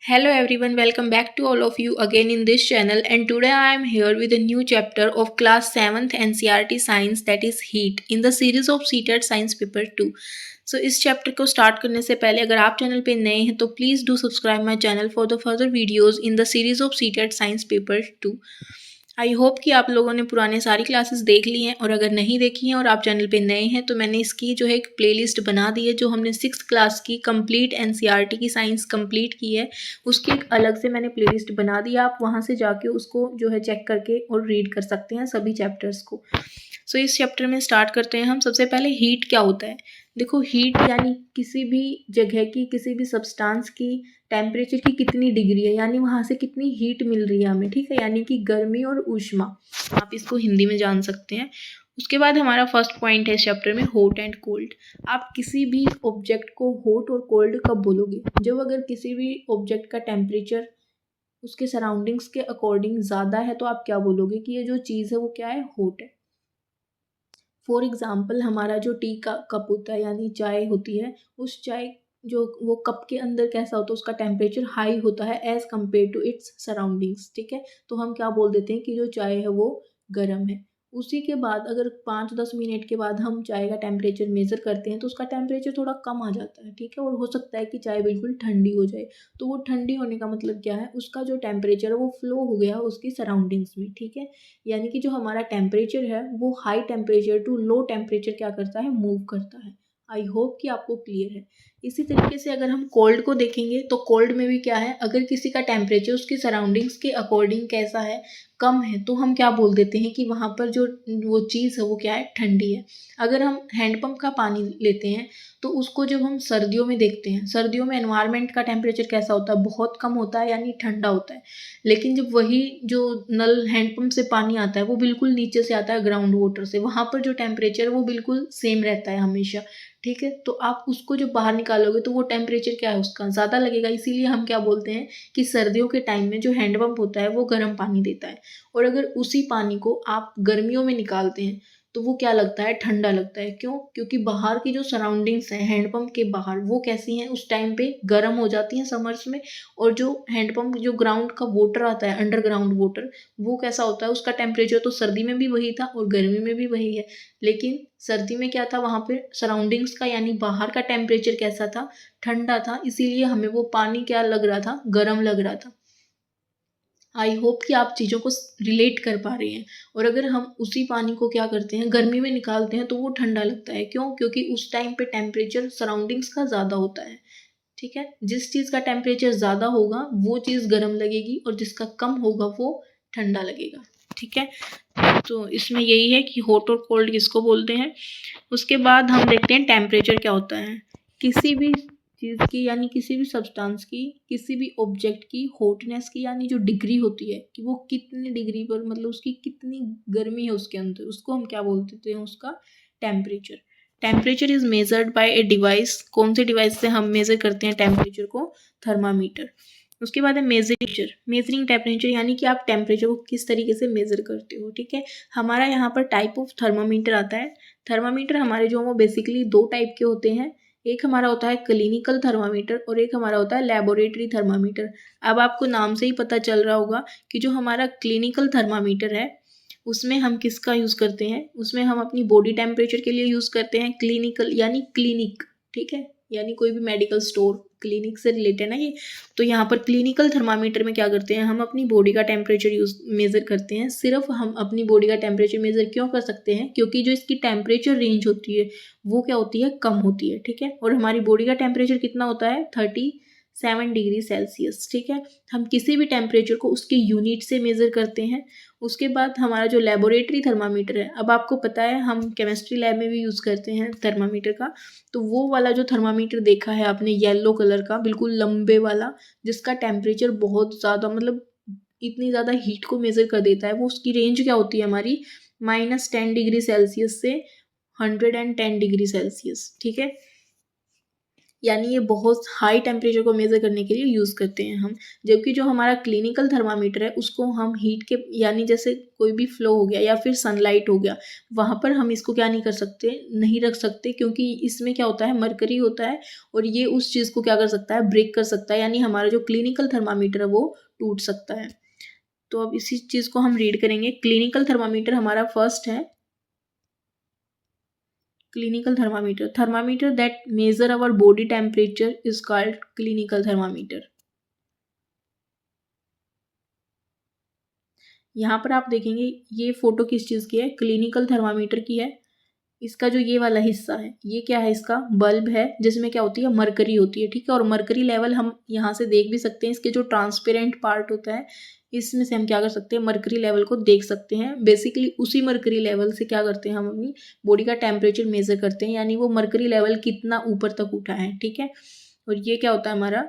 Hello everyone, welcome back to all of you again in this channel, and today I am here with a new chapter of class 7th NCERT science, that is heat, in the series of CTET science paper 2. So इस chapter को start करने से पहले अगर आप channel पे नए हैं तो please do subscribe my channel for the further videos in the series of CTET science paper 2. I hope कि आप लोगों ने पुराने सारी क्लासेस देख ली हैं, और अगर नहीं देखी हैं और आप चैनल पे नए हैं तो मैंने इसकी जो है एक प्लेलिस्ट बना दी है। जो हमने 6th क्लास की कंप्लीट एनसीईआरटी की साइंस कंप्लीट की है उसकी एक अलग से मैंने प्लेलिस्ट बना दी है। आप वहाँ से जाके उसको जो है चेक करके और रीड कर सकते हैं सभी चैप्टर्स को। सो इस चैप्टर में स्टार्ट करते हैं हम। सबसे पहले हीट क्या होता है। देखो, हीट यानी किसी भी जगह की, किसी भी सब्सटेंस की टेम्परेचर की कितनी डिग्री है, यानी वहाँ से कितनी हीट मिल रही है हमें, ठीक है, यानी कि गर्मी और ऊष्मा, आप इसको हिंदी में जान सकते हैं। उसके बाद हमारा फर्स्ट पॉइंट है इस चैप्टर में हॉट एंड कोल्ड। आप किसी भी ऑब्जेक्ट को हॉट और कोल्ड कब बोलोगे? जब अगर किसी भी ऑब्जेक्ट का टेम्परेचर उसके सराउंडिंग्स के अकॉर्डिंग ज़्यादा है तो आप क्या बोलोगे कि ये जो चीज़ है वो क्या है, हॉट है। फॉर एग्ज़ाम्पल, हमारा जो टी का कप होता है यानी चाय होती है, उस चाय जो वो कप के अंदर कैसा होता है, उसका टेम्परेचर हाई होता है as compare to its surroundings, ठीक है। तो हम क्या बोल देते हैं कि जो चाय है वो गर्म है। उसी के बाद अगर 5-10 मिनट के बाद हम चाय का टेम्परेचर मेज़र करते हैं तो उसका टेम्परेचर थोड़ा कम आ जाता है, ठीक है, और हो सकता है कि चाय बिल्कुल ठंडी हो जाए। तो वो ठंडी होने का मतलब क्या है, उसका जो टेम्परेचर है वो फ्लो हो गया उसकी सराउंडिंग्स में, ठीक है। यानी कि जो हमारा टेम्परेचर है वो high temperature to low temperature क्या करता है, मूव करता है। आई होप कि आपको क्लियर है। इसी तरीके से अगर हम कोल्ड को देखेंगे तो कोल्ड में भी क्या है, अगर किसी का टेम्परेचर उसकी सराउंडिंग्स के अकॉर्डिंग कैसा है, कम है, तो हम क्या बोल देते हैं कि वहाँ पर जो वो चीज़ है वो क्या है, ठंडी है। अगर हम हैंडपम्प का पानी लेते हैं तो उसको जब हम सर्दियों में देखते हैं, सर्दियों में एनवायरनमेंट का टेम्परेचर कैसा होता है, बहुत कम होता है, यानी ठंडा होता है। लेकिन जब वही जो नल हैंडपम्प से पानी आता है वो बिल्कुल नीचे से आता है ग्राउंड वाटर से, वहाँ पर जो टेम्परेचर है वो बिल्कुल सेम रहता है हमेशा, ठीक है। तो आप उसको जब बाहर निकालोगे तो वो टेम्परेचर क्या है, उसका ज़्यादा लगेगा। इसीलिए हम क्या बोलते हैं कि सर्दियों के टाइम में जो हैंडपम्प होता है वो गर्म पानी देता है, और अगर उसी पानी को आप गर्मियों में निकालते हैं तो वो क्या लगता है, ठंडा लगता है। क्यों? क्योंकि बाहर की जो सराउंडिंग्स हैं हैंडपम्प के बाहर वो कैसी हैं, उस टाइम पे गर्म हो जाती हैं समर्स में, और जो हैंडपम्प जो ग्राउंड का वाटर आता है, अंडरग्राउंड वाटर, वो कैसा होता है, उसका टेम्परेचर तो सर्दी में भी वही था और गर्मी में भी वही है। लेकिन सर्दी में क्या था, वहाँ पे सराउंडिंग्स का यानी बाहर का टेम्परेचर कैसा था, ठंडा था, इसीलिए हमें वो पानी क्या लग रहा था, गर्म लग रहा था। आई होप कि आप चीज़ों को रिलेट कर पा रहे हैं। और अगर हम उसी पानी को क्या करते हैं, गर्मी में निकालते हैं तो वो ठंडा लगता है। क्यों? क्योंकि उस टाइम पे टेम्परेचर सराउंडिंग्स का ज़्यादा होता है, ठीक है। जिस चीज़ का टेम्परेचर ज़्यादा होगा वो चीज़ गर्म लगेगी, और जिसका कम होगा वो ठंडा लगेगा, ठीक है। तो इसमें यही है कि हॉट और कोल्ड किसको बोलते हैं। उसके बाद हम देखते हैं टेम्परेचर क्या होता है। किसी भी चीज़ की यानी किसी भी सब्सटेंस की, किसी भी ऑब्जेक्ट की हॉटनेस की यानी जो डिग्री होती है कि वो कितनी डिग्री पर, मतलब उसकी कितनी गर्मी है उसके अंदर, उसको हम क्या बोल देते हैं, उसका temperature. Temperature is measured by a device. कौन से डिवाइस से हम मेजर करते हैं टेम्परेचर को? थर्मामीटर। उसके बाद है मेजरिंग। मेजरिंग टेम्परेचर यानी कि आप टेम्परेचर को किस तरीके से मेजर करते हो, ठीक है। हमारा यहाँ पर टाइप ऑफ थर्मामीटर आता है। थर्मामीटर हमारे जो वो बेसिकली दो टाइप के होते हैं। एक हमारा होता है क्लिनिकल थर्मामीटर और एक हमारा होता है लेबोरेटरी थर्मामीटर। अब आपको नाम से ही पता चल रहा होगा कि जो हमारा क्लिनिकल थर्मामीटर है उसमें हम किसका यूज़ करते हैं, उसमें हम अपनी बॉडी टेम्परेचर के लिए यूज़ करते हैं। क्लिनिकल यानी क्लिनिक, ठीक है, यानी कोई भी मेडिकल स्टोर, क्लिनिक से रिलेटेड है ना ये। तो यहाँ पर क्लिनिकल थर्मामीटर में क्या करते हैं, हम अपनी बॉडी का टेम्परेचर मेज़र करते हैं। सिर्फ हम अपनी बॉडी का टेम्परेचर मेज़र क्यों कर सकते हैं? क्योंकि जो इसकी टेम्परेचर रेंज होती है वो क्या होती है, कम होती है, ठीक है। और हमारी बॉडी का टेम्परेचर कितना होता है, 37 डिग्री सेल्सियस, ठीक है। हम किसी भी टेम्परेचर को उसके यूनिट से मेज़र करते हैं। उसके बाद हमारा जो लेबोरेटरी थर्मामीटर है, अब आपको पता है हम केमिस्ट्री लैब में भी यूज़ करते हैं थर्मामीटर का। तो वो वाला जो थर्मामीटर देखा है आपने, येलो कलर का बिल्कुल लंबे वाला, जिसका टेम्परेचर बहुत ज़्यादा, मतलब इतनी ज़्यादा हीट को मेज़र कर देता है, वो उसकी रेंज क्या होती है हमारी, -10 डिग्री सेल्सियस से 110 डिग्री सेल्सियस, ठीक है। यानी ये बहुत हाई टेम्परेचर को मेज़र करने के लिए यूज़ करते हैं हम। जबकि जो हमारा क्लिनिकल थर्मामीटर है उसको हम हीट के यानी जैसे कोई भी फ्लो हो गया या फिर सनलाइट हो गया, वहाँ पर हम इसको क्या नहीं कर सकते, नहीं रख सकते, क्योंकि इसमें क्या होता है, मरकरी होता है और ये उस चीज़ को क्या कर सकता है, ब्रेक कर सकता है, यानी हमारा जो क्लिनिकल थर्मामीटर है वो टूट सकता है। तो अब इसी चीज़ को हम रीड करेंगे। क्लिनिकल थर्मामीटर हमारा फर्स्ट है। Clinical thermometer, thermometer that measure our body temperature is called clinical thermometer। यहाँ पर आप देखेंगे ये फोटो किस चीज़ की है, क्लिनिकल थर्मामीटर की है। इसका जो ये वाला हिस्सा है ये क्या है, इसका बल्ब है जिसमें क्या होती है, मरकरी होती है, ठीक है। और मरकरी लेवल हम यहाँ से देख भी सकते हैं, इसके जो ट्रांसपेरेंट पार्ट होता है इसमें से हम क्या कर सकते हैं, मरकरी लेवल को देख सकते हैं। बेसिकली उसी मरकरी लेवल से क्या करते हैं, हम अपनी बॉडी का टेम्परेचर मेजर करते हैं, यानी वो मरकरी लेवल कितना ऊपर तक उठा है, ठीक है। और ये क्या होता है, हमारा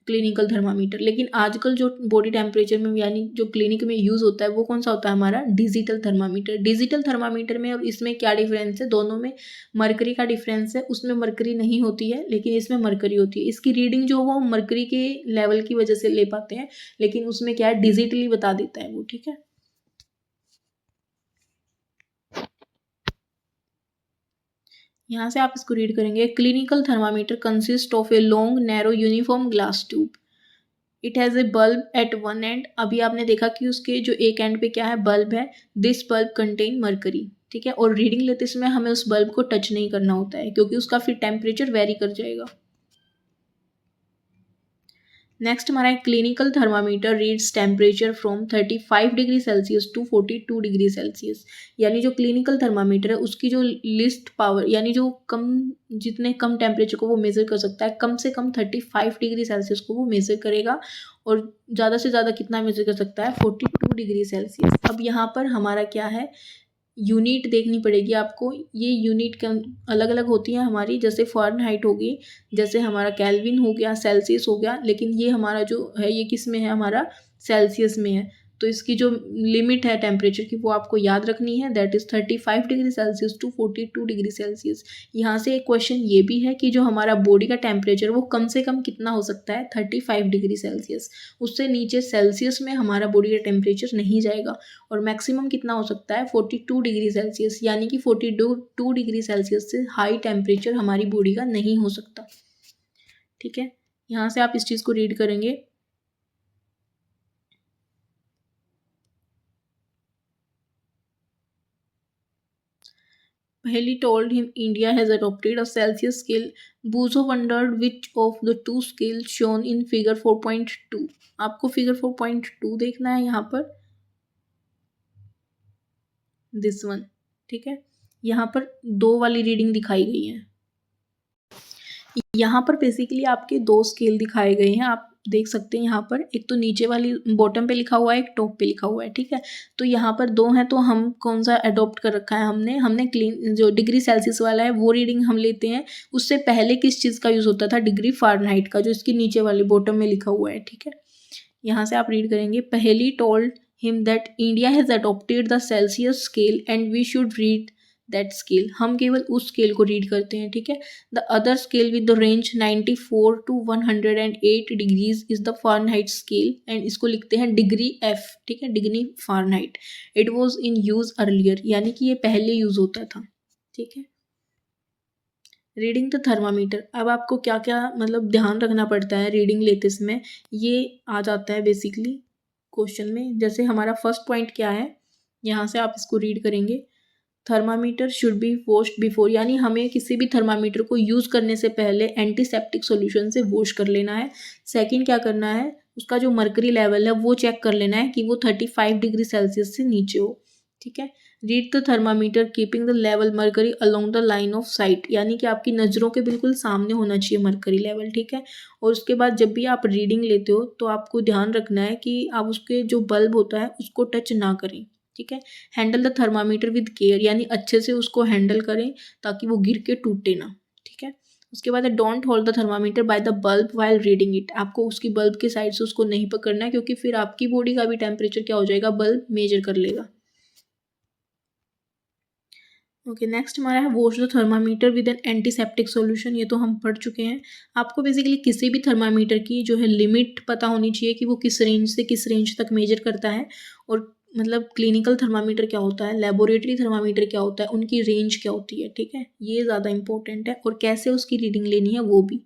क्लिनिकल थर्मामीटर। लेकिन आजकल जो बॉडी टेम्परेचर में यानी जो क्लिनिक में यूज़ होता है वो कौन सा होता है, हमारा डिजिटल थर्मामीटर। डिजिटल थर्मामीटर में और इसमें क्या डिफरेंस है, दोनों में मरकरी का डिफरेंस है। उसमें मरकरी नहीं होती है लेकिन इसमें मरकरी होती है। इसकी रीडिंग जो वो मरकरी के लेवल की वजह से ले पाते हैं, लेकिन उसमें क्या है, डिजिटली बता देता है वो, ठीक है। यहाँ से आप इसको रीड करेंगे। Clinical thermometer consist of a long narrow uniform glass tube. It has a bulb at one end. अभी आपने देखा कि उसके जो एक एंड पे क्या है, बल्ब है। दिस बल्ब कंटेन मरकरी, ठीक है। और रीडिंग लेते समय हमें उस बल्ब को टच नहीं करना होता है क्योंकि उसका फिर टेम्परेचर वेरी कर जाएगा। नेक्स्ट हमारा है clinical thermometer reads temperature from 35 degree Celsius to 42 degree Celsius. यानी जो क्लिनिकल थर्मामीटर है उसकी जो लिस्ट पावर, यानी जो कम, जितने कम टेम्परेचर को वो मेज़र कर सकता है, कम से कम 35 डिग्री सेल्सियस को वो मेज़र करेगा। और ज़्यादा से ज़्यादा कितना मेज़र कर सकता है, 42 डिग्री सेल्सियस। अब यहाँ पर हमारा क्या है, यूनिट देखनी पड़ेगी आपको। ये यूनिट अलग अलग होती हैं हमारी, जैसे फ़ारेनहाइट होगी, जैसे हमारा केल्विन हो गया, सेल्सियस हो गया। लेकिन ये हमारा जो है ये किस में है, हमारा सेल्सियस में है। तो इसकी जो लिमिट है टेम्परेचर की वो आपको याद रखनी है, that is 35 degree Celsius to 42 degree Celsius. यहाँ से एक क्वेश्चन ये भी है कि जो हमारा बॉडी का टेम्परेचर वो कम से कम कितना हो सकता है, 35 डिग्री सेल्सियस। उससे नीचे सेल्सियस में हमारा बॉडी का टेम्परेचर नहीं जाएगा। और मैक्सिमम कितना हो सकता है, 42 डिग्री सेल्सियस। यानी कि 42 डिग्री सेल्सियस से हाई टेम्परेचर हमारी बॉडी का नहीं हो सकता, ठीक है। यहाँ से आप इस चीज़ को रीड करेंगे। Haley told him India has adopted a Celsius scale. Buzo wondered which of the two scales shown in figure 4.2। आपको फिगर 4.2 देखना है यहाँ पर, दिस वन, ठीक है। यहाँ पर दो वाली रीडिंग दिखाई गई है। यहाँ पर बेसिकली आपके दो स्केल दिखाए गए हैं, आप देख सकते हैं। यहाँ पर एक तो नीचे वाली बॉटम पे लिखा हुआ है, एक टॉप पे लिखा हुआ है, ठीक है। तो यहाँ पर दो हैं, तो हम कौन सा अडॉप्ट कर रखा है, हमने क्लीन जो डिग्री सेल्सियस वाला है वो रीडिंग हम लेते हैं। उससे पहले किस चीज़ का यूज़ होता था, डिग्री फ़ारेनहाइट का, जो इसकी नीचे वाली बॉटम में लिखा हुआ है, ठीक है। यहाँ से आप रीड करेंगे। पहली told him that India has adopted the Celsius scale and we should read that scale. हम केवल उस स्केल को रीड करते हैं, ठीक है। The other scale with the range 94 to 108 degrees is the Fahrenheit scale and इसको लिखते हैं डिग्री एफ, ठीक है, degree Fahrenheit. It was in use earlier, यानी कि ये पहले यूज़ होता था, ठीक है। Reading the thermometer. अब आपको क्या क्या मतलब ध्यान रखना पड़ता है रीडिंग लेते समय, ये आ जाता है बेसिकली क्वेश्चन में। जैसे हमारा फर्स्ट पॉइंट क्या है, यहाँ से आप इसको रीड करेंगे। Thermometer should be washed before, यानी हमें किसी भी थर्मामीटर को यूज़ करने से पहले एंटीसेप्टिक सॉल्यूशन से वॉश कर लेना है। सेकंड क्या करना है, उसका जो मर्करी लेवल है वो चेक कर लेना है कि वो 35 डिग्री सेल्सियस से नीचे हो, ठीक है। Read the thermometer keeping the level mercury along the line of site, यानी कि आपकी नज़रों के बिल्कुल सामने होना चाहिए मर्करी लेवल, ठीक है। और उसके बाद जब भी आप रीडिंग लेते हो तो आपको ध्यान रखना है कि आप उसके जो बल्ब होता है उसको टच ना करें, ठीक है। Handle the thermometer with care, यानी अच्छे से उसको हैंडल करें ताकि वो गिर के टूटे ना, ठीक है। उसके बाद don't hold the thermometer by the bulb while reading it. आपको उसकी बल्ब के साइड से उसको नहीं पकड़ना है क्योंकि फिर आपकी बॉडी का भी टेम्परेचर क्या हो जाएगा, बल्ब मेजर कर लेगा। ओके, नेक्स्ट हमारा है wash the thermometer with N antiseptic solution. ये तो हम पढ़ चुके हैं। आपको बेसिकली किसी भी थर्मामीटर की जो है लिमिट पता होनी चाहिए कि वो किस रेंज से किस रेंज तक मेजर करता है, और मतलब क्लिनिकल थर्मामीटर क्या होता है, लेबोरेटरी थर्मामीटर क्या होता है, उनकी रेंज क्या होती है, ठीक है, ये ज़्यादा इंपॉर्टेंट है, और कैसे उसकी रीडिंग लेनी है वो भी।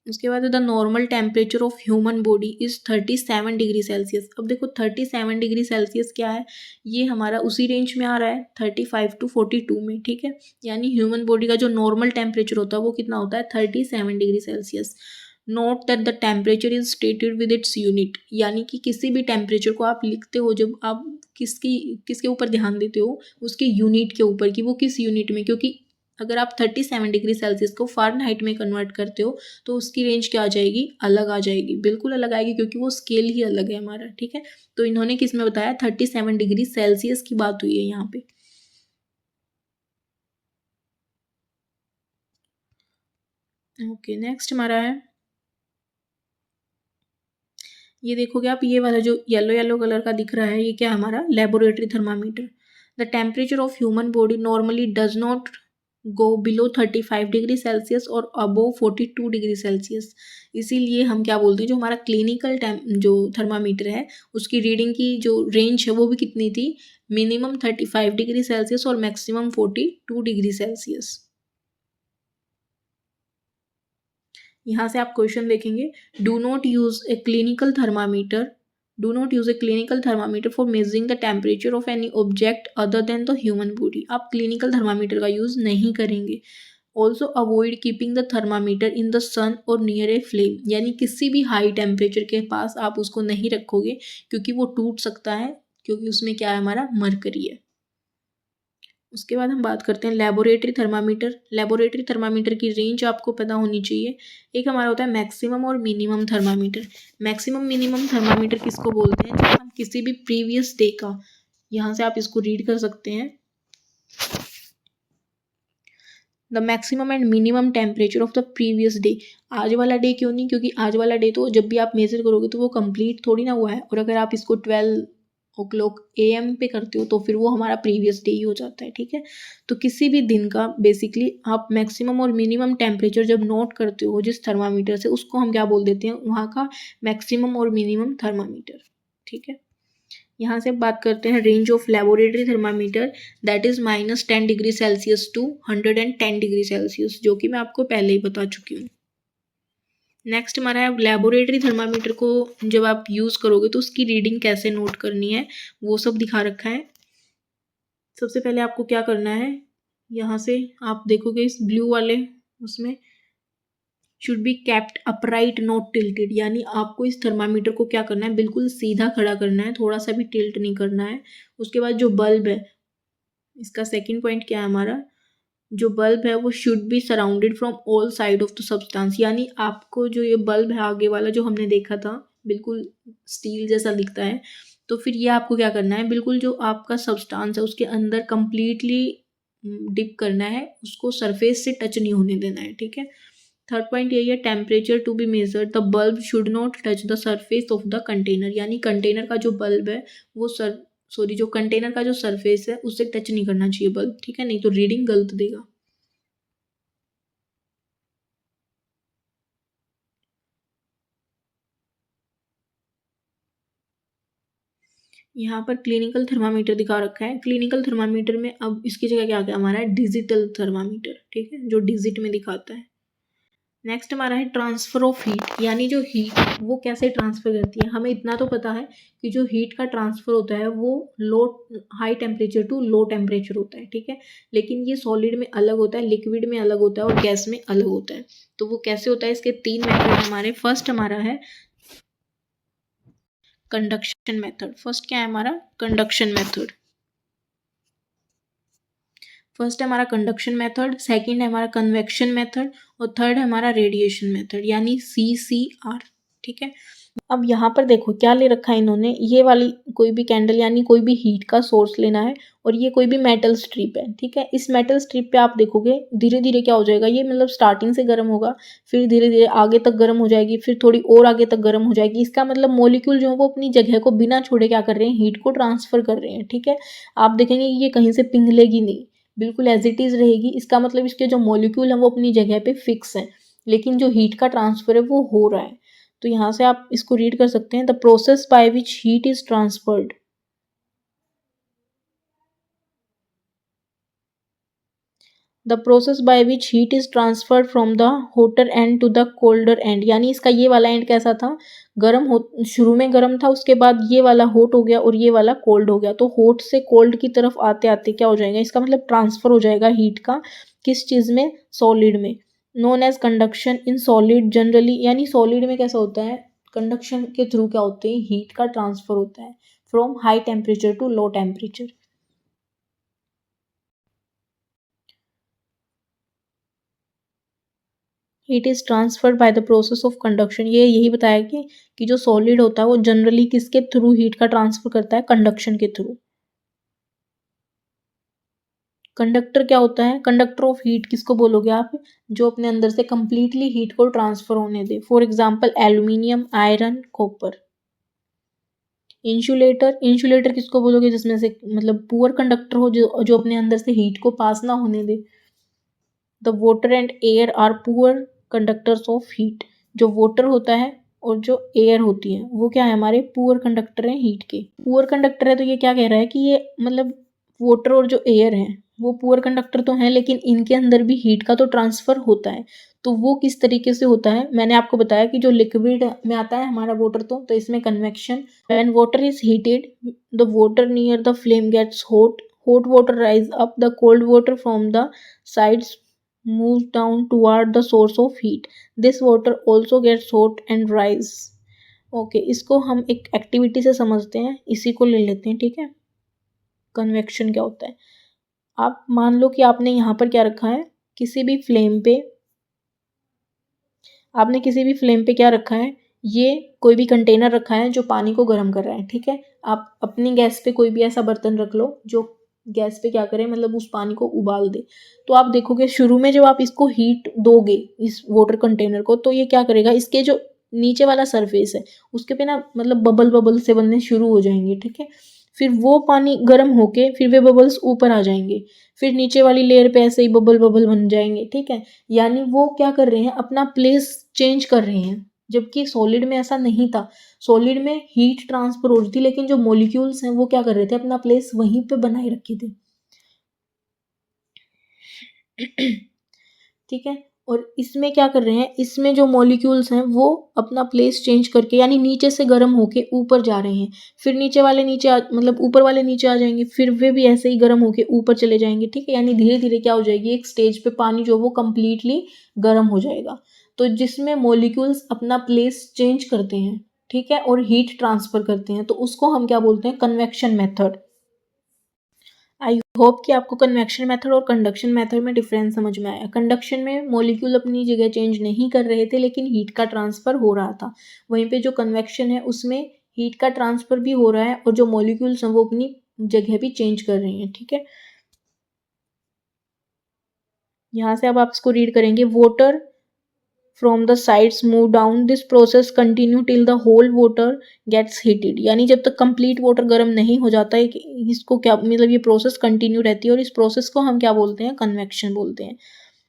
उसके बाद the normal temperature of human body is 37 degree Celsius. अब देखो 37 डिग्री सेल्सियस क्या है, ये हमारा उसी रेंज में आ रहा है 35 to 42 में, ठीक है। यानी ह्यूमन बॉडी का जो नॉर्मल टेम्परेचर होता है वो कितना होता है 37 degree Celsius. Note that the temperature is stated with its unit, यानी कि किसी भी टेम्परेचर को आप लिखते हो जब आप किसके ऊपर ध्यान देते हो, उसके यूनिट के ऊपर कि वो किस यूनिट में, क्योंकि अगर आप 37 डिग्री सेल्सियस को फ़ारेनहाइट में कन्वर्ट करते हो तो उसकी रेंज क्या आ जाएगी, अलग आ जाएगी, बिल्कुल अलग आएगी, क्योंकि वो स्केल ही अलग है हमारा, ठीक है। तो इन्होंने किस में बताया, 37 डिग्री सेल्सियस की बात हुई है यहाँ पे। ओके, नेक्स्ट हमारा है, ये देखोगे आप, ये वाला जो येलो येलो कलर का दिख रहा है, ये क्या है हमारा laboratory thermometer. The temperature of human body normally does not go below 35 degree Celsius और अबोव 42 डिग्री सेल्सियस। इसीलिए हम क्या बोलते हैं, जो हमारा क्लिनिकल जो थर्मामीटर है उसकी रीडिंग की जो रेंज है वो भी कितनी थी, मिनिमम 35 डिग्री सेल्सियस और मैक्सिमम 42 डिग्री सेल्सियस। यहाँ से आप क्वेश्चन देखेंगे, do not use a clinical thermometer do not use a clinical thermometer for measuring the temperature of any object other than the human body. आप clinical thermometer का use नहीं करेंगे। Also avoid keeping the thermometer in the sun और near a flame, यानी किसी भी high temperature के पास आप उसको नहीं रखोगे, क्योंकि वो टूट सकता है, क्योंकि उसमें क्या है, हमारा मरकरी है। उसके बाद हम बात करते हैं लेबोरेटरी थर्मामीटर। लेबोरेटरी थर्मामीटर की रेंज आपको पता होनी चाहिए। एक हमारा होता है मैक्सिमम और minimum thermometer. Maximum minimum thermometer किसको बोलते हैं, जब हम किसी भी प्रीवियस डे का, यहाँ से आप इसको रीड कर सकते हैं, the maximum and minimum temperature of the previous day. आज वाला डे क्यों नहीं, क्योंकि आज वाला डे तो जब भी आप मेजर करोगे तो वो कंप्लीट थोड़ी ना हुआ है, और अगर आप इसको 12 o'clock AM पे करते हो तो फिर वो हमारा प्रीवियस डे ही हो जाता है, ठीक है। तो किसी भी दिन का बेसिकली आप मैक्सिमम और मिनिमम टेम्परेचर जब नोट करते हो जिस थर्मामीटर से, उसको हम क्या बोल देते हैं, वहाँ का मैक्सिमम और मिनिमम थर्मामीटर, ठीक है। यहाँ से बात करते हैं range of laboratory thermometer, that is -10 degree Celsius to 110 degree Celsius, जो कि मैं आपको पहले ही बता चुकी हूँ। नेक्स्ट हमारा है लेबोरेटरी थर्मामीटर को जब आप यूज़ करोगे तो उसकी रीडिंग कैसे नोट करनी है, वो सब दिखा रखा है। सबसे पहले आपको क्या करना है, यहाँ से आप देखोगे इस ब्लू वाले उसमें should be kept upright not tilted, यानी आपको इस थर्मामीटर को क्या करना है, बिल्कुल सीधा खड़ा करना है, थोड़ा सा भी टिल्ट नहीं करना है। उसके बाद जो बल्ब है, इसका सेकंड पॉइंट क्या है हमारा, जो बल्ब है वो should be surrounded from all side of the substance, यानी आपको जो ये बल्ब है आगे वाला जो हमने देखा था बिल्कुल स्टील जैसा दिखता है, तो फिर ये आपको क्या करना है, बिल्कुल जो आपका सब्सटेंस है उसके अंदर कंप्लीटली डिप करना है, उसको सरफेस से टच नहीं होने देना है, ठीक है। थर्ड पॉइंट यही है, temperature to be measured the bulb should not touch the surface of the container, यानी कंटेनर का जो बल्ब है वो जो कंटेनर का जो सरफेस है उससे टच नहीं करना चाहिए बल्ब, ठीक है, नहीं तो रीडिंग गलत देगा। यहाँ पर क्लिनिकल थर्मामीटर दिखा रखा है। क्लिनिकल थर्मामीटर में अब इसकी जगह क्या आ गया हमारा डिजिटल थर्मामीटर, ठीक है, जो डिजिट में दिखाता है। नेक्स्ट हमारा है ट्रांसफर ऑफ हीट, यानी जो हीट वो कैसे ट्रांसफर करती है। हमें इतना तो पता है कि जो हीट का ट्रांसफर होता है वो low high temperature to low temperature होता है, ठीक है, लेकिन ये सॉलिड में अलग होता है, लिक्विड में अलग होता है और गैस में अलग होता है। तो वो कैसे होता है, इसके 3 मेथड हमारे। फर्स्ट हमारा है कंडक्शन मेथड। फर्स्ट क्या है हमारा, कंडक्शन मेथड। फर्स्ट है हमारा कंडक्शन मेथड, सेकंड है हमारा कन्वेक्शन मेथड, और थर्ड है हमारा रेडिएशन मेथड, यानी CCR, ठीक है। अब यहाँ पर देखो क्या ले रखा है इन्होंने, ये वाली कोई भी कैंडल यानी कोई भी हीट का सोर्स लेना है और ये कोई भी मेटल स्ट्रिप है, ठीक है। इस मेटल स्ट्रिप पे आप देखोगे धीरे धीरे क्या हो जाएगा, ये मतलब स्टार्टिंग से गर्म होगा, फिर धीरे धीरे आगे तक गर्म हो जाएगी, फिर थोड़ी और आगे तक गर्म हो जाएगी। इसका मतलब मॉलिक्यूल जो है वो अपनी जगह को बिना छोड़े क्या कर रहे हैं, हीट को ट्रांसफर कर रहे हैं, ठीक है। आप देखेंगे कि ये कहीं से पिघलेगी नहीं, बिल्कुल एज इट इज रहेगी। इसका मतलब इसके जो मॉलिक्यूल है वो अपनी जगह पे फिक्स है, लेकिन जो हीट का ट्रांसफर है वो हो रहा है। तो यहाँ से आप इसको रीड कर सकते हैं, the process by which heat is transferred. The process by which heat is transferred from the hotter end to the colder end, यानी इसका ये वाला एंड कैसा था, गर्म हो, शुरू में गर्म था, उसके बाद ये वाला हॉट हो गया और ये वाला कोल्ड हो गया। तो हॉट से कोल्ड की तरफ आते आते क्या हो जाएगा, इसका मतलब ट्रांसफर हो जाएगा हीट का किस चीज में, सॉलिड में। Known as conduction in solid generally, यानी सॉलिड में कैसा होता है, कंडक्शन के थ्रू क्या होते हैं, हीट का ट्रांसफर होता है from high temperature to low temperature. Heat is transferred by the process of conduction, ये यही बताया कि जो सॉलिड होता है वो जनरली किसके थ्रू हीट का ट्रांसफर करता है, कंडक्शन के थ्रू। कंडक्टर क्या होता है, कंडक्टर ऑफ हीट किसको बोलोगे आप, जो अपने अंदर से कंप्लीटली हीट को ट्रांसफर होने दे। For example aluminium, iron, copper. Insulator, insulator किसको बोलोगे, जिसमें से मतलब पुअर कंडक्टर हो, जो जो अपने अंदर से हीट को पास ना होने दे। The water and air are poor conductors of heat, जो वाटर होता है और जो एयर होती है वो क्या है, हमारे पुअर कंडक्टर हैं हीट के। पुअर कंडक्टर है तो ये क्या कह रहा है कि ये मतलब वाटर और जो एयर है वो पुअर कंडक्टर तो हैं, लेकिन इनके अंदर भी हीट का तो ट्रांसफर होता है। तो वो किस तरीके से होता है, मैंने आपको बताया कि जो लिक्विड में आता है हमारा वाटर, तो इसमें convection. When water is heated the water near the flame gets hot, hot water rise up, the cold water from the sides moves down toward the source of heat. This water also gets hot and rise. Okay इसको हम एक activity से समझते हैं, इसी को ले लेते हैं, ठीक है। कन्वेक्शन क्या होता है, आप मान लो कि आपने यहाँ पर क्या रखा है, किसी भी फ्लेम पे, आपने किसी भी फ्लेम पे क्या रखा है, ये कोई भी कंटेनर रखा है जो पानी को गर्म कर रहा है, ठीक है। आप अपनी गैस पे कोई भी ऐसा बर्तन रख लो जो गैस पे क्या करे, मतलब उस पानी को उबाल दे। तो आप देखोगे शुरू में जब आप इसको हीट दोगे इस वाटर कंटेनर को, तो ये क्या करेगा, इसके जो नीचे वाला सरफेस है उसके पे ना मतलब बबल बबल से बनने शुरू हो जाएंगे, ठीक है। फिर वो पानी गर्म होके फिर वे बबल्स ऊपर आ जाएंगे, फिर नीचे वाली लेयर पे ऐसे ही बबल बबल बन जाएंगे, ठीक है। यानी वो क्या कर रहे हैं, अपना प्लेस चेंज कर रहे हैं, जबकि सॉलिड में ऐसा नहीं था। सॉलिड में हीट ट्रांसफर हो रही थी, लेकिन जो मॉलिक्यूल्स हैं वो क्या कर रहे थे, अपना प्लेस वहीं पे बनाए रखे थे। ठीक है। और इसमें क्या कर रहे हैं, इसमें जो मॉलिक्यूल्स हैं वो अपना प्लेस चेंज करके यानी नीचे से गर्म होके ऊपर जा रहे हैं, फिर नीचे वाले मतलब ऊपर वाले नीचे आ जाएंगे, फिर वे भी ऐसे ही गर्म होके ऊपर चले जाएंगे, ठीक है। यानी धीरे धीरे क्या हो जाएगी, एक स्टेज पे पानी जो वो कंप्लीटली गर्म हो जाएगा। तो जिसमें मॉलिक्यूल्स अपना प्लेस चेंज करते हैं, ठीक है, और हीट ट्रांसफर करते हैं, तो उसको हम क्या बोलते हैं, कन्वेक्शन मेथड। आई होप कि आपको कन्वेक्शन मेथड और कंडक्शन मेथड में डिफरेंस समझ में आया। कंडक्शन में मॉलिक्यूल अपनी जगह चेंज नहीं कर रहे थे, लेकिन हीट का ट्रांसफर हो रहा था। वहीं पे जो कन्वेक्शन है उसमें हीट का ट्रांसफर भी हो रहा है और जो मॉलिक्यूल्स हैं वो अपनी जगह भी चेंज कर रहे हैं, ठीक है। यहाँ से अब आप इसको रीड करेंगे, water from the sides move down, this process continue till the whole water gets heated, यानी जब तक कंप्लीट वाटर गर्म नहीं हो जाता है, इसको क्या मतलब ये प्रोसेस कंटिन्यू रहती है और इस प्रोसेस को हम क्या बोलते हैं, कन्वेक्शन बोलते हैं।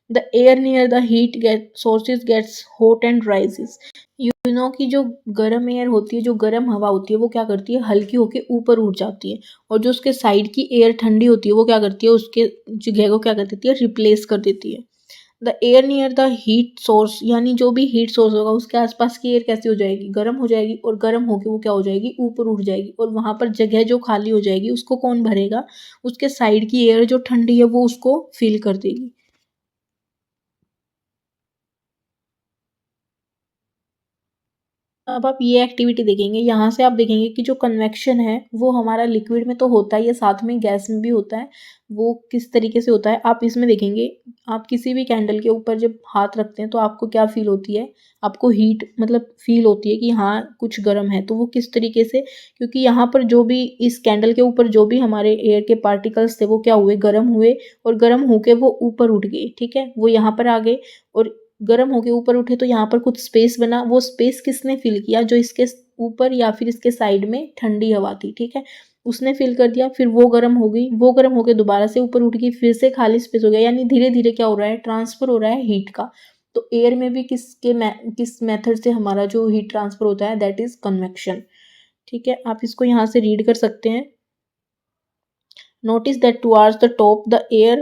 The air near the heat get sources gets hot and rises, you know कि जो गर्म एयर होती है, जो गर्म हवा होती है वो क्या करती है, हल्की होके ऊपर उठ जाती है, और जो उसके साइड की एयर ठंडी होती है वो क्या करती है, उसके जगह को क्या कर देती है, रिप्लेस कर देती है। The air near the heat source, यानी जो भी हीट सोर्स होगा उसके आसपास की एयर कैसी हो जाएगी, गर्म हो जाएगी, और गर्म होके वो क्या हो जाएगी, ऊपर उठ जाएगी, और वहां पर जगह जो खाली हो जाएगी उसको कौन भरेगा, उसके साइड की एयर जो ठंडी है वो उसको फिल कर देगी। अब आप ये एक्टिविटी देखेंगे, यहाँ से आप देखेंगे कि जो कन्वेक्शन है वो हमारा लिक्विड में तो होता ही है, साथ में गैस में भी होता है। वो किस तरीके से होता है आप इसमें देखेंगे। आप किसी भी कैंडल के ऊपर जब हाथ रखते हैं तो आपको क्या फील होती है, आपको हीट मतलब फील होती है कि हाँ कुछ गर्म है। तो वो किस तरीके से, क्योंकि यहाँ पर जो भी इस कैंडल के ऊपर जो भी हमारे एयर के पार्टिकल्स थे वो क्या हुए, गर्म हुए, और गर्म होके वो ऊपर उठ गए। ठीक है, वो यहाँ पर आ गए और गर्म होके ऊपर उठे तो यहाँ पर कुछ स्पेस बना। वो स्पेस किसने फिल किया, जो इसके ऊपर या फिर इसके साइड में ठंडी हवा थी। ठीक है, उसने फिल कर दिया, फिर वो गर्म हो गई, वो गर्म होके दोबारा से ऊपर उठ गई, फिर से खाली स्पेस हो गया। यानी धीरे धीरे क्या हो रहा है, ट्रांसफर हो रहा है हीट का। तो एयर में भी किस मेथड से हमारा जो हीट ट्रांसफर होता है, दैट इज कन्वेक्शन। ठीक है, आप इसको यहाँ से रीड कर सकते हैं। Notice that towards the top the air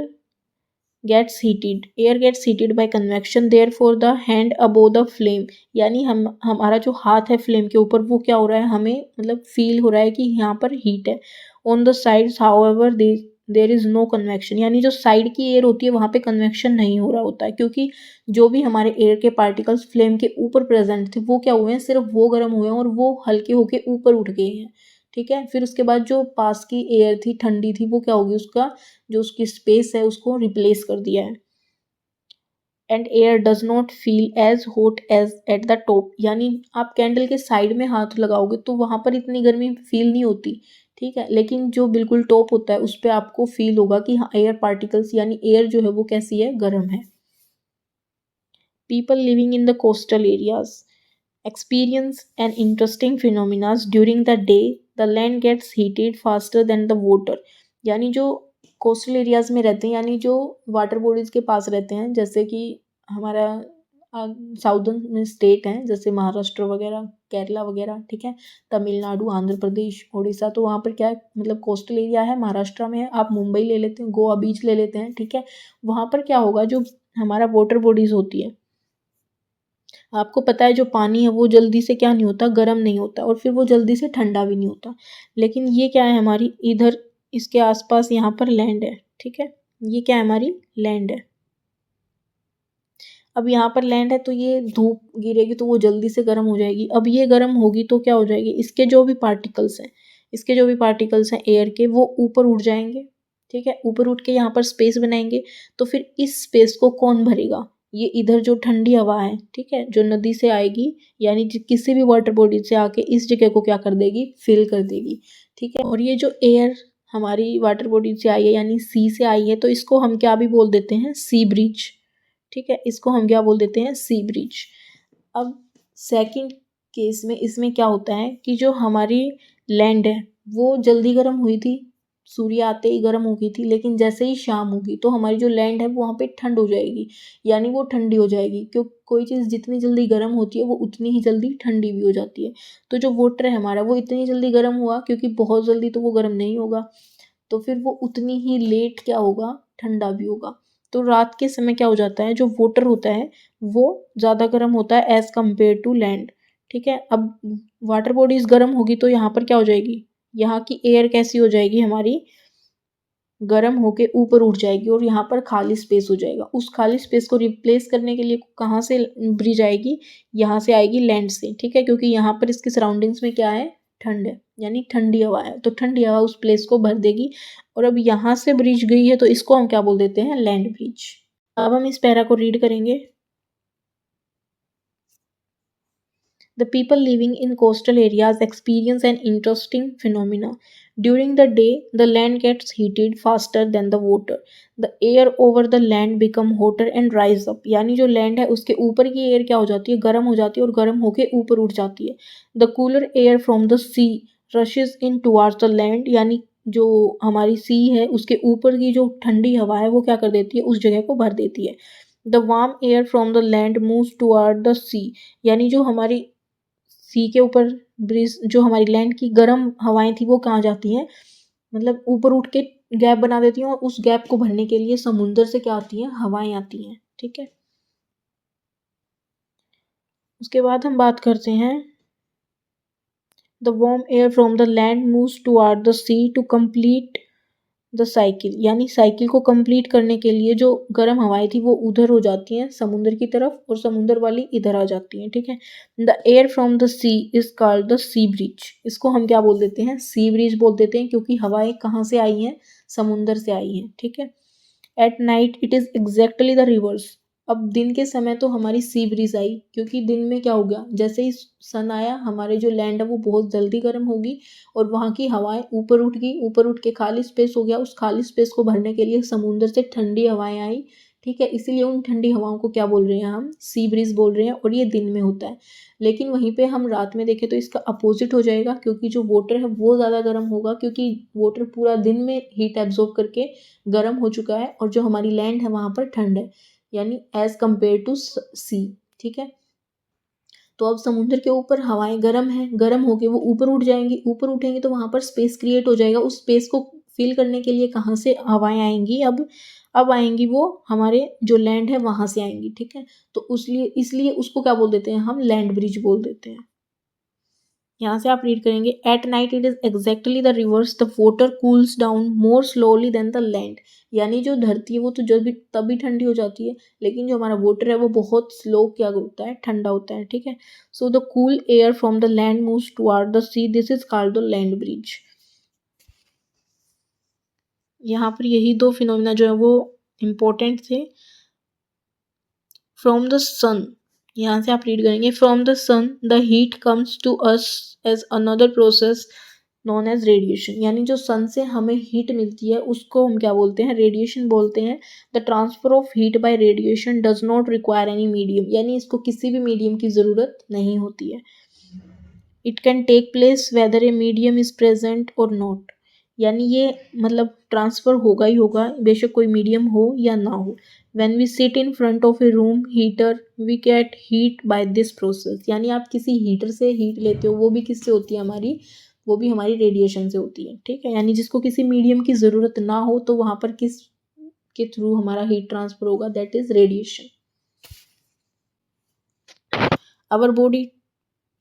gets heated by convection, therefore the hand above the flame, यानी हमारा जो हाथ है फ्लेम के ऊपर वो क्या हो रहा है, हमें मतलब फील हो रहा है कि यहाँ पर हीट है। On the sides however there is no convection, यानी जो साइड की एयर होती है वहाँ पे कन्वेक्शन नहीं हो रहा होता है, क्योंकि जो भी हमारे एयर के पार्टिकल्स फ्लेम के ऊपर प्रेजेंट थे वो क्या हुए हैं, सिर्फ वो गर्म हुए हैं और वो हल्के होके ऊपर उठ गए हैं। ठीक है, फिर उसके बाद जो पास की एयर थी ठंडी थी वो क्या होगी, उसका जो उसकी स्पेस है उसको रिप्लेस कर दिया है। And air does not feel as hot as at the top, यानी आप कैंडल के साइड में हाथ लगाओगे तो वहां पर इतनी गर्मी फील नहीं होती। ठीक है, लेकिन जो बिल्कुल टॉप होता है उस पर आपको फील होगा कि हाँ एयर पार्टिकल्स यानी एयर जो है वो कैसी है, गर्म है। People living in the coastal areas experience an interesting phenomena during the day. The land gets heated faster than the water. यानी जो कोस्टल एरियाज में रहते हैं, यानी जो वाटर बॉडीज के पास रहते हैं, जैसे कि हमारा साउदर्न में स्टेट हैं जैसे महाराष्ट्र वगैरह, केरला वगैरह, ठीक है, तमिलनाडु, आंध्र प्रदेश, उड़ीसा, तो वहाँ पर क्या है, मतलब कोस्टल एरिया है, महाराष्ट्र में है। आप मुंबई ले लेते हैं, गोवा बीच ले लेते हैं, ठीक है, वहाँ पर क्या होगा, जो हमारा वाटर बॉडीज होती है, आपको पता है जो पानी है वो जल्दी से क्या नहीं होता, गर्म नहीं होता, और फिर वो जल्दी से ठंडा भी नहीं होता। लेकिन ये क्या है, हमारी इधर इसके आसपास यहाँ पर लैंड है। ठीक है, ये क्या है, हमारी लैंड है। अब यहाँ पर लैंड है तो ये धूप गिरेगी तो वो जल्दी से गर्म हो जाएगी। अब ये गर्म होगी तो क्या हो जाएगी, इसके जो भी पार्टिकल्स हैं एयर के, वो ऊपर उठ जाएंगे। ठीक है, ऊपर उठ के यहाँ पर स्पेस बनाएंगे। तो फिर इस स्पेस को कौन भरेगा, ये इधर जो ठंडी हवा है, ठीक है, जो नदी से आएगी, यानी किसी भी वाटर बॉडी से आके इस जगह को क्या कर देगी, फिल कर देगी। ठीक है, और ये जो एयर हमारी वाटर बॉडी से आई है यानी सी से आई है, तो इसको हम क्या भी बोल देते हैं, सी ब्रिज। ठीक है, इसको हम क्या बोल देते हैं, सी ब्रिज। अब सेकंड केस में इसमें क्या होता है कि जो हमारी लैंड है वो जल्दी गर्म हुई थी, सूर्य आते ही गर्म हो गई थी, लेकिन जैसे ही शाम होगी तो हमारी जो लैंड है वो वहाँ पे ठंड हो जाएगी, यानी वो ठंडी हो जाएगी। क्यों, कोई चीज़ जितनी जल्दी गर्म होती है वो उतनी ही जल्दी ठंडी भी हो जाती है। तो जो वाटर है हमारा वो इतनी जल्दी गर्म हुआ, क्योंकि बहुत जल्दी तो वो गर्म नहीं होगा, तो फिर वो उतनी ही लेट क्या होगा, ठंडा भी होगा। तो रात के समय क्या हो जाता है, जो वाटर होता है वो ज़्यादा गर्म होता है एज़ कम्पेयर टू लैंड। ठीक है, अब वाटर बॉडीज गर्म होगी तो यहाँ पर क्या हो जाएगी, यहाँ की एयर कैसी हो जाएगी, हमारी गर्म होके ऊपर उठ जाएगी और यहाँ पर खाली स्पेस हो जाएगा। उस खाली स्पेस को रिप्लेस करने के लिए कहाँ से ब्रिज आएगी, यहाँ से आएगी लैंड से। ठीक है, क्योंकि यहाँ पर इसकी सराउंडिंग्स में क्या है, ठंड है, यानी ठंडी हवा है, तो ठंडी हवा उस प्लेस को भर देगी। और अब यहाँ से ब्रिज गई है तो इसको हम क्या बोल देते हैं, लैंड ब्रिज। अब हम इस पैरा को रीड करेंगे। The people living in coastal areas experience an interesting phenomena. During the day, the land gets heated faster than the water. The air over the land become hotter and rise up. यानी जो land है उसके ऊपर की air क्या हो जाती है, गर्म हो जाती है और गर्म होके ऊपर उठ जाती है। The cooler air from the sea rushes in towards the land. यानी जो हमारी सी है उसके ऊपर की जो ठंडी हवा है वो क्या कर देती है, उस जगह को भर देती है। The warm air from the land moves toward the sea. यानी जो हमारी सी के ऊपर ब्रिज, जो हमारी लैंड की गर्म हवाएं थी वो कहाँ जाती हैं, मतलब ऊपर उठ के गैप बना देती हैं, और उस गैप को भरने के लिए समुद्र से क्या आती हैं, हवाएं आती हैं। ठीक है, उसके बाद हम बात करते हैं the warm air from the land moves toward the sea to complete the cycle, यानी साइकिल को कंप्लीट करने के लिए जो गर्म हवाएं थी वो उधर हो जाती हैं समुद्र की तरफ और समुद्र वाली इधर आ जाती हैं, ठीक है। The air from the sea is called the sea breeze, इसको हम क्या बोल देते हैं, सी ब्रिज बोल देते हैं, क्योंकि हवाएं कहाँ से आई हैं, समुद्र से आई हैं, ठीक है। Eight night it is exactly the reverse, अब दिन के समय तो हमारी सी ब्रीज आई, क्योंकि दिन में क्या हो गया, जैसे ही सन आया हमारे जो लैंड है वो बहुत जल्दी गर्म होगी और वहाँ की हवाएं ऊपर उठ गई, ऊपर उठ के खाली स्पेस हो गया, उस खाली स्पेस को भरने के लिए समुद्र से ठंडी हवाएं आई, ठीक है। इसीलिए उन ठंडी हवाओं को क्या बोल रहे हैं, हम सी ब्रीज बोल रहे हैं, और ये दिन में होता है। लेकिन वहीं पे हम रात में देखें तो इसका अपोजिट हो जाएगा, क्योंकि जो वाटर है वो ज़्यादा गर्म होगा, क्योंकि वाटर पूरा दिन में हीट एब्जॉर्ब करके गर्म हो चुका है, और जो हमारी लैंड है वहाँ पर ठंड है, यानी एज कंपेयर टू सी, ठीक है। तो अब समुद्र के ऊपर हवाएं गर्म है, गर्म होके वो ऊपर उठ जाएंगी, ऊपर उठेंगी तो वहां पर स्पेस क्रिएट हो जाएगा, उस स्पेस को फिल करने के लिए कहाँ से हवाएं आएंगी, अब आएंगी वो हमारे जो लैंड है वहां से आएंगी, ठीक है। तो उसलिए इसलिए उसको क्या बोल देते हैं, हम लैंड ब्रिज बोल देते हैं। यहाँ से आप रीड करेंगे, at night it is exactly the reverse, the water cools down more slowly than the land, यानी जो धरती है वो तो जब भी तभी ठंडी हो जाती है, लेकिन जो हमारा वाटर है वो बहुत स्लो क्या होता है, ठंडा होता है, ठीक है। So the cool air from the land moves toward the sea, this is called the land breeze. यहाँ पर यही दो फिनोमिना जो है वो इम्पोर्टेंट थे। फ्रॉम द सन, यहाँ से आप रीड करेंगे, from the sun the heat comes to us as another process known as radiation, यानी जो सन से हमें हीट मिलती है उसको हम क्या बोलते हैं, रेडिएशन बोलते हैं। The transfer of heat bye radiation does not require any medium, यानी इसको किसी भी मीडियम की ज़रूरत नहीं होती है। It can take place whether a medium is present or not, यानी ये मतलब ट्रांसफ़र होगा ही होगा, बेशक कोई मीडियम हो या ना हो। When we sit in front of a room heater we get heat by this process, यानी आप किसी हीटर से हीट लेते हो, वो भी किससे होती है हमारी, वो भी हमारी रेडिएशन से होती है, ठीक है। यानी जिसको किसी मीडियम की ज़रूरत ना हो तो वहाँ पर किस के थ्रू हमारा हीट ट्रांसफ़र होगा, that is radiation. Our body,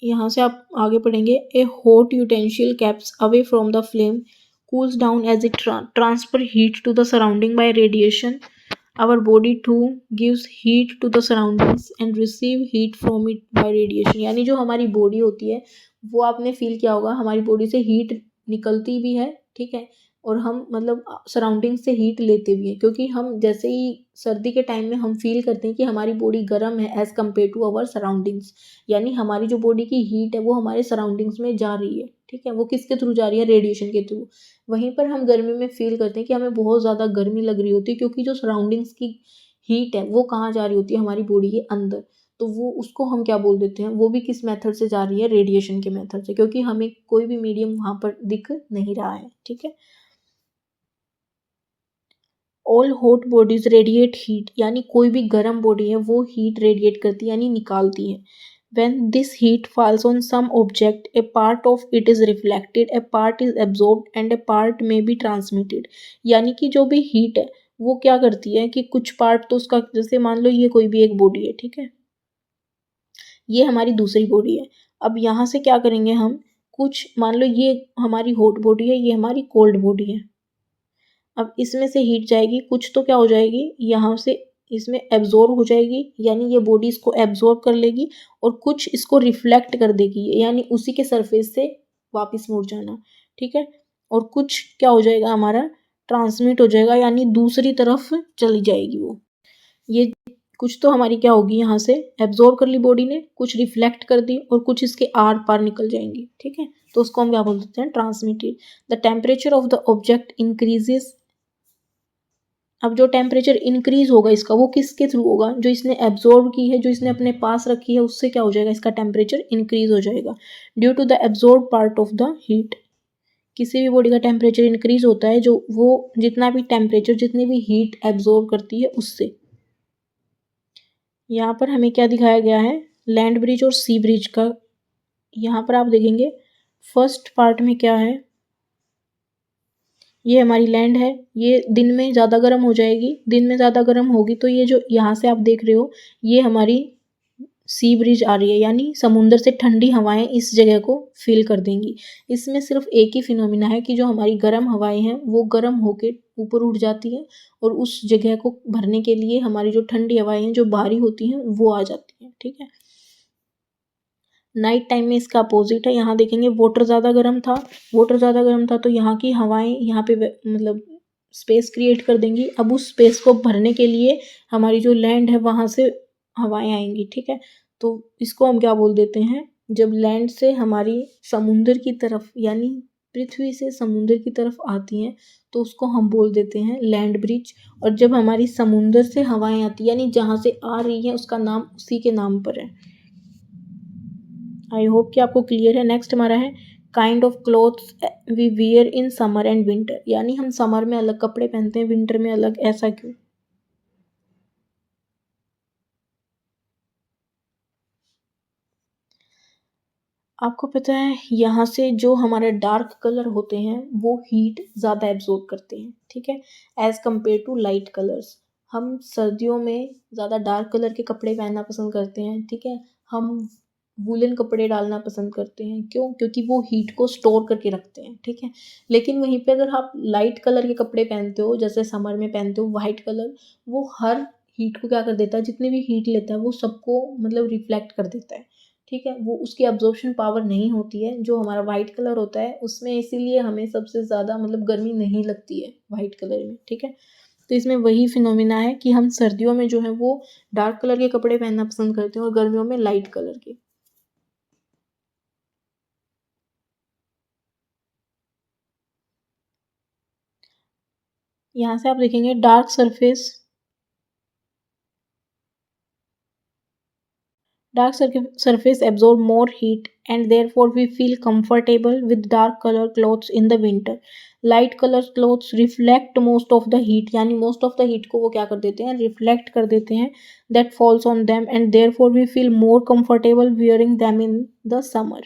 यहाँ से आप आगे पढ़ेंगे, a hot utensil kept away from the flame cools down as it transfer heat to the surrounding by radiation. Our body too gives heat to the surroundings and receive heat from it by radiation, यानी जो हमारी body होती है वो आपने feel किया होगा, हमारी बॉडी से हीट निकलती भी है, ठीक है, और हम मतलब सराउंडिंग से हीट लेते भी हैं, क्योंकि हम जैसे ही सर्दी के टाइम में हम फील करते हैं कि हमारी बॉडी गर्म है as compare to our surroundings, यानी हमारी जो बॉडी की हीट है वो हमारे सराउंडिंग्स में जा रही है, ठीक है, वो किसके थ्रू जा रही है, रेडिएशन के थ्रू। वहीं पर हम गर्मी में फील करते हैं कि हमें बहुत ज़्यादा गर्मी लग रही होती है, क्योंकि जो सराउंडिंग्स की हीट है वो कहाँ जा रही होती है, हमारी बॉडी के अंदर, तो वो उसको हम क्या बोल देते हैं, वो भी किस मेथड से जा रही है, रेडिएशन के मेथड से, क्योंकि हमें कोई भी मीडियम वहाँ पर दिख नहीं रहा है, ठीक है। All hot bodies radiate heat, यानी कोई भी गर्म बॉडी है वो हीट रेडिएट करती है, यानी निकालती है। When this heat falls on some object, a part of it is reflected, a part is absorbed and a part may be transmitted, यानी कि जो भी हीट है वो क्या करती है कि कुछ पार्ट तो उसका, जैसे मान लो ये कोई भी एक बॉडी है, ठीक है, ये हमारी दूसरी बॉडी है। अब यहाँ से क्या करेंगे हम, कुछ मान लो ये हमारी हॉट बॉडी है, ये हमारी कोल्ड बॉडी है। अब इसमें से हीट जाएगी, कुछ तो क्या हो जाएगी, यहाँ से इसमें एब्जॉर्ब हो जाएगी, यानी ये बॉडी इसको एब्जॉर्ब कर लेगी, और कुछ इसको रिफ्लेक्ट कर देगी, यानी उसी के सरफेस से वापस मुड़ जाना, ठीक है, और कुछ क्या हो जाएगा हमारा, ट्रांसमिट हो जाएगा, यानी दूसरी तरफ चली जाएगी वो। ये कुछ तो हमारी क्या होगी, यहाँ से एब्जॉर्ब कर ली बॉडी ने, कुछ रिफ्लेक्ट कर दी, और कुछ इसके आर पार निकल जाएंगी, ठीक है, तो उसको हम क्या बोल देते हैं, transmitted. The temperature of the object increases, अब जो टेम्परेचर इंक्रीज होगा इसका वो किसके थ्रू होगा, जो इसने एब्जॉर्ब की है, जो इसने अपने पास रखी है, उससे क्या हो जाएगा, इसका टेम्परेचर इंक्रीज हो जाएगा due to the absorb part of the heat. किसी भी बॉडी का टेम्परेचर इंक्रीज होता है जो वो जितना भी टेम्परेचर, जितनी भी हीट एब्जॉर्ब करती है उससे। यहाँ पर हमें क्या दिखाया गया है, लैंड ब्रिज और सी ब्रिज का। यहाँ पर आप देखेंगे फर्स्ट पार्ट में क्या है, ये हमारी लैंड है, ये दिन में ज़्यादा गर्म हो जाएगी, दिन में ज़्यादा गर्म होगी तो ये जो यहाँ से आप देख रहे हो ये हमारी सी ब्रिज आ रही है, यानी समुंदर से ठंडी हवाएं इस जगह को फिल कर देंगी। इसमें सिर्फ एक ही फिनोमिना है कि जो हमारी गर्म हवाएं हैं वो गर्म होके ऊपर उठ जाती हैं और उस जगह को भरने के लिए हमारी जो ठंडी हवाएं हैं जो बाहरी होती हैं वो आ जाती हैं, ठीक है। नाइट टाइम में इसका अपोजिट है, यहाँ देखेंगे वाटर ज़्यादा गर्म था, तो यहाँ की हवाएं यहाँ पे मतलब स्पेस क्रिएट कर देंगी। अब उस स्पेस को भरने के लिए हमारी जो लैंड है वहाँ से हवाएं आएंगी, ठीक है। तो इसको हम क्या बोल देते हैं, जब लैंड से हमारी समुंदर की तरफ यानी पृथ्वी से समुंदर की तरफ आती हैं तो उसको हम बोल देते हैं लैंड ब्रिज। और जब हमारी समुंदर से हवाएं आती यानी जहाँ से आ रही है उसका नाम उसी के नाम पर है। आई होप कि आपको क्लियर है। नेक्स्ट हमारा है kind of clothes we wear in summer and winter, यानी हम समर में अलग कपड़े पहनते हैं, विंटर में अलग, ऐसा क्यों। आपको पता है यहाँ से जो हमारे डार्क कलर होते हैं वो हीट ज़्यादा एब्जॉर्ब करते हैं, ठीक है, as compare to light colours. हम सर्दियों में ज़्यादा डार्क कलर के कपड़े पहनना पसंद करते हैं, ठीक है। हम वूलन कपड़े डालना पसंद करते हैं, क्यों, क्योंकि वो हीट को स्टोर करके रखते हैं, ठीक है। लेकिन वहीं पे अगर आप लाइट कलर के कपड़े पहनते हो, जैसे समर में पहनते हो वाइट कलर, वो हर हीट को क्या कर देता है, जितनी भी हीट लेता है वो सबको मतलब रिफ्लेक्ट कर देता है, ठीक है। वो उसकी अब्जॉर्प्शन पावर नहीं होती है जो हमारा वाइट कलर होता है उसमें, इसीलिए हमें सबसे ज़्यादा मतलब गर्मी नहीं लगती है वाइट कलर में, ठीक है। तो इसमें वही फिनोमिना है कि हम सर्दियों में जो है वो डार्क कलर के कपड़े पहनना पसंद करते हैं और गर्मियों में लाइट कलर के। यहाँ से आप देखेंगे Dark surface absorb more heat and therefore we feel comfortable with dark color clothes in the winter. Light color clothes reflect most of the heat, यानी most of the heat को वो क्या कर देते हैं, reflect कर देते हैं, that falls on them and therefore we feel more comfortable wearing them in the summer.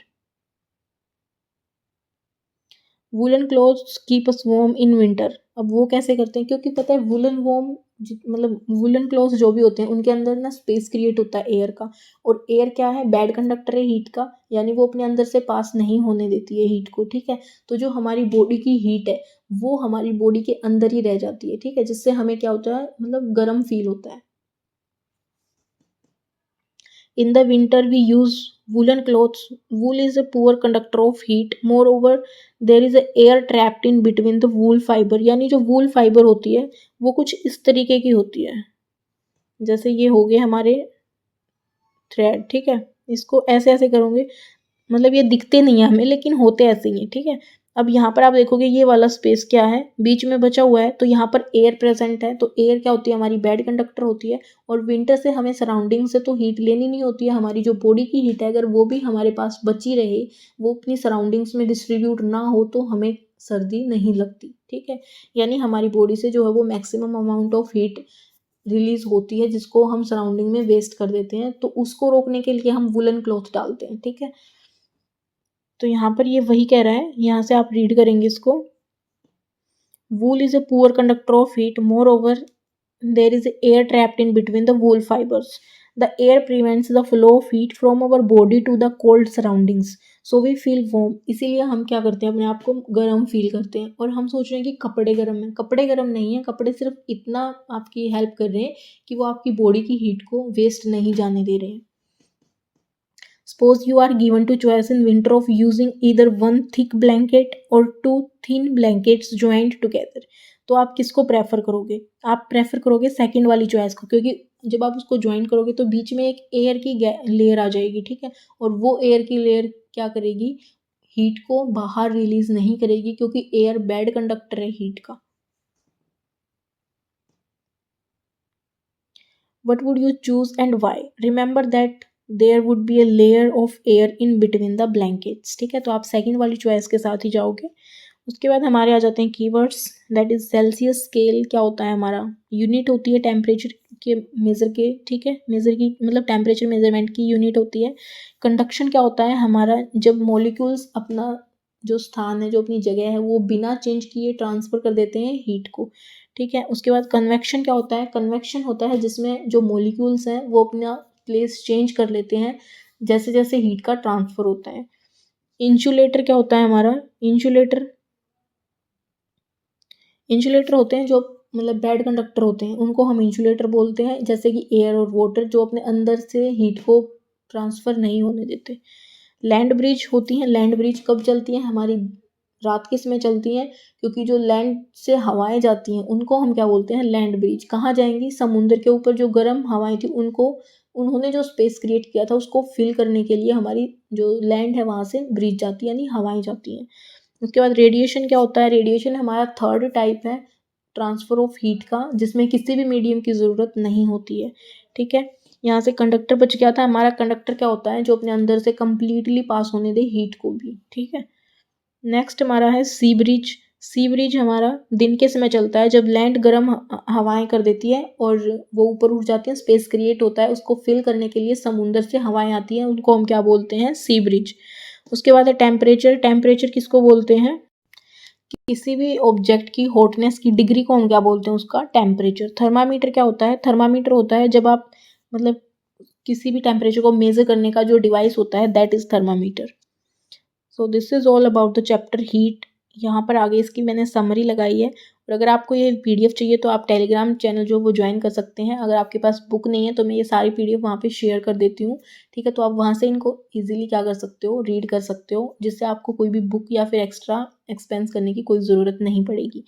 Woollen clothes keep us warm in winter. अब वो कैसे करते हैं, क्योंकि पता है वुलन वार्म मतलब वुलन क्लोथ्स जो भी होते हैं उनके अंदर ना स्पेस क्रिएट होता है एयर का, और एयर क्या है, बैड कंडक्टर है हीट का, यानी वो अपने अंदर से पास नहीं होने देती है हीट को, ठीक है। तो जो हमारी बॉडी की हीट है वो हमारी बॉडी के अंदर ही रह जाती है, ठीक है, जिससे हमें क्या होता है, मतलब गर्म फील होता है। In the winter, we use woolen clothes. Wool is a poor conductor of heat. Moreover, there is a air trapped in between the wool fiber. यानी जो wool fiber होती है वो कुछ इस तरीके की होती है, जैसे ये हो गए हमारे थ्रेड, ठीक है। इसको ऐसे ऐसे करोगे, मतलब ये दिखते नहीं है हमें लेकिन होते ऐसे ही हैं, ठीक है। अब यहाँ पर आप देखोगे ये वाला स्पेस क्या है, बीच में बचा हुआ है, तो यहाँ पर एयर प्रेजेंट है, तो एयर क्या होती है, हमारी बैड कंडक्टर होती है। और विंटर से हमें सराउंडिंग से तो हीट लेनी नहीं होती है, हमारी जो बॉडी की हीट है अगर वो भी हमारे पास बची रहे, वो अपनी सराउंडिंग्स में डिस्ट्रीब्यूट ना हो, तो हमें सर्दी नहीं लगती, ठीक है। यानी हमारी बॉडी से जो है वो maximum amount of heat release होती है जिसको हम सराउंडिंग में वेस्ट कर देते हैं, तो उसको रोकने के लिए हम वुलन क्लॉथ डालते हैं, ठीक है। तो यहाँ पर ये वही कह रहा है, यहाँ से आप रीड करेंगे इसको। Wool is a poor conductor of heat. Moreover, there is air trapped in between the wool fibers. The air prevents the flow of heat from our body to the cold surroundings. So we feel warm. इसीलिए हम क्या करते हैं, अपने आप को गर्म feel करते हैं, और हम सोच रहे हैं कि कपड़े गर्म हैं। कपड़े गर्म नहीं है, कपड़े सिर्फ इतना आपकी हेल्प कर रहे हैं कि वो आपकी बॉडी की हीट को वेस्ट नहीं जाने दे रहे हैं। Suppose you are given to choice in winter of using either one thick blanket or two thin blankets joined together. तो आप किसको प्रेफर करोगे, आप प्रेफर करोगे सेकंड वाली चॉइस को, क्योंकि जब आप उसको ज्वाइन करोगे तो बीच में एक एयर की लेयर आ जाएगी, ठीक है। और वो एयर की लेयर क्या करेगी, हीट को बाहर रिलीज नहीं करेगी, क्योंकि एयर बैड कंडक्टर है हीट का। What would you choose and why? Remember that there would be a layer of air in between the blankets. ठीक है, तो आप सेकंड वाली चॉइस के साथ ही जाओगे। उसके बाद हमारे आ जाते हैं keywords. That is Celsius scale क्या होता है, हमारा यूनिट होती है टेम्परेचर के मेज़र के, ठीक है, मेज़र की मतलब टेम्परेचर मेजरमेंट की यूनिट होती है। कंडक्शन क्या होता है हमारा, जब मॉलिक्यूल्स अपना जो स्थान है, जो अपनी जगह है, वो बिना चेंज किए ट्रांसफ़र कर देते हैं हीट को, ठीक है। उसके बाद कन्वेक्शन क्या होता है, कन्वेक्शन होता है जिसमें जो मॉलिक्यूल्स हैं वो अपना प्लेस चेंज कर लेते हैं जैसे जैसे हीट का ट्रांसफ़र होता है। इंसुलेटर क्या होता है हमारा, इंसुलेटर इंसुलेटर होते हैं जो मतलब बैड कंडक्टर होते हैं, उनको हम इंसुलेटर बोलते हैं, जैसे कि एयर और वाटर जो अपने अंदर से हीट को ट्रांसफ़र नहीं होने देते। लैंड ब्रिज होती हैं, लैंड ब्रिज कब चलती हैं, हमारी रात के समय चलती हैं, क्योंकि जो लैंड से हवाएं जाती हैं उनको हम क्या बोलते हैं, लैंड ब्रिज। कहाँ जाएंगी, समुद्र के ऊपर जो गर्म हवाएं थी उनको, उन्होंने जो स्पेस क्रिएट किया था उसको फिल करने के लिए हमारी जो लैंड है वहाँ से ब्रिज जाती है, यानी हवाएं जाती हैं। उसके बाद रेडिएशन क्या होता है, रेडिएशन हमारा थर्ड टाइप है ट्रांसफ़र ऑफ हीट का, जिसमें किसी भी मीडियम की ज़रूरत नहीं होती है। ठीक है, यहाँ से कंडक्टर बच गया था हमारा। कंडक्टर क्या होता है, जो अपने अंदर से कंप्लीटली पास होने दे हीट को भी। ठीक है, नेक्स्ट हमारा है सी ब्रिज। सी ब्रिज हमारा दिन के समय चलता है, जब लैंड गर्म हवाएं कर देती है और वो ऊपर उठ जाती है, स्पेस क्रिएट होता है, उसको फिल करने के लिए समुद्र से हवाएं आती हैं, उनको हम क्या बोलते हैं, सी ब्रिज। उसके बाद है टेम्परेचर। टेम्परेचर किसको बोलते हैं, किसी भी ऑब्जेक्ट की हॉटनेस की डिग्री को हम क्या बोलते हैं, उसका टेम्परेचर। थर्मामीटर क्या होता है, थर्मामीटर होता है जब आप मतलब किसी भी टेम्परेचर को मेजर करने का जो डिवाइस होता है, that is thermometer. So this is all about the chapter heat. यहाँ पर आगे इसकी मैंने समरी लगाई है, और अगर आपको ये पीडीएफ चाहिए तो आप टेलीग्राम चैनल जो वो ज्वाइन कर सकते हैं। अगर आपके पास बुक नहीं है तो मैं ये सारी पीडीएफ वहाँ पे शेयर कर देती हूँ। ठीक है, तो आप वहाँ से इनको इजीली क्या कर सकते हो, रीड कर सकते हो, जिससे आपको कोई भी बुक या फिर एक्स्ट्रा एक्सपेंस करने की कोई ज़रूरत नहीं पड़ेगी।